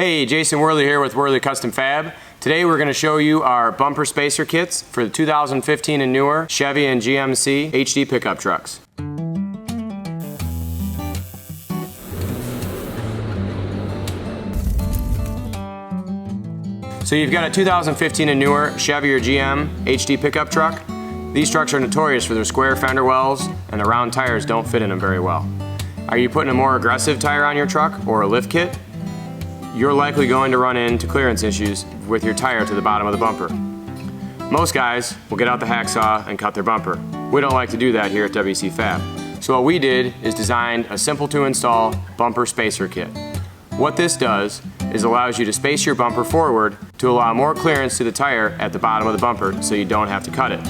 Hey, Jason Worley here with Worley Custom Fab. Today we're going to show you our bumper spacer kits for the 2015 and newer Chevy and GMC HD pickup trucks. So you've got a 2015 and newer Chevy or GM HD pickup truck. These trucks are notorious for their square fender wells, and the round tires don't fit in them very well. Are you putting a more aggressive tire on your truck or a lift kit? You're likely going to run into clearance issues with your tire to the bottom of the bumper. Most guys will get out the hacksaw and cut their bumper. We don't like to do that here at WCFab. So what we did is designed a simple to install bumper spacer kit. What this does is allows you to space your bumper forward to allow more clearance to the tire at the bottom of the bumper so you don't have to cut it.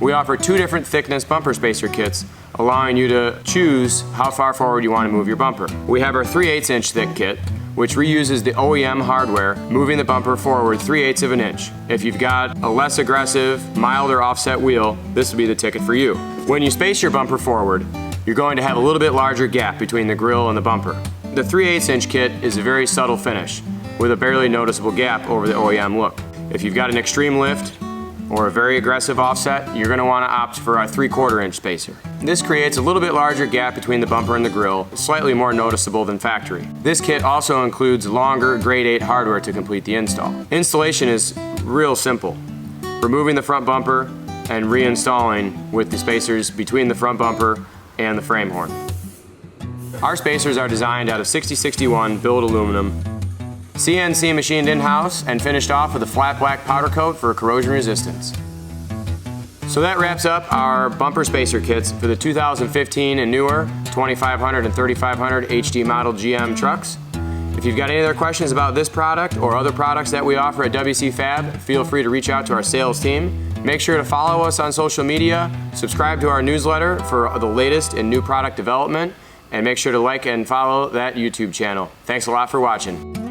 We offer two different thickness bumper spacer kits, allowing you to choose how far forward you want to move your bumper. We have our 3/8 inch thick kit, which reuses the OEM hardware, moving the bumper forward 3/8 of an inch. If you've got a less aggressive, milder offset wheel, this will be the ticket for you. When you space your bumper forward, you're going to have a little bit larger gap between the grille and the bumper. The 3/8 inch kit is a very subtle finish, with a barely noticeable gap over the OEM look. If you've got an extreme lift, or a very aggressive offset, you're going to want to opt for a 3/4 inch spacer. This creates a little bit larger gap between the bumper and the grille, slightly more noticeable than factory. This kit also includes longer grade 8 hardware to complete the install. Installation is real simple. Removing the front bumper and reinstalling with the spacers between the front bumper and the frame horn. Our spacers are designed out of 6061 billet aluminum, CNC machined in-house and finished off with a flat black powder coat for corrosion resistance. So that wraps up our bumper spacer kits for the 2015 and newer 2500 and 3500 HD model GM trucks. If you've got any other questions about this product or other products that we offer at WCFab, feel free to reach out to our sales team. Make sure to follow us on social media, subscribe to our newsletter for the latest in new product development, and make sure to like and follow that YouTube channel. Thanks a lot for watching.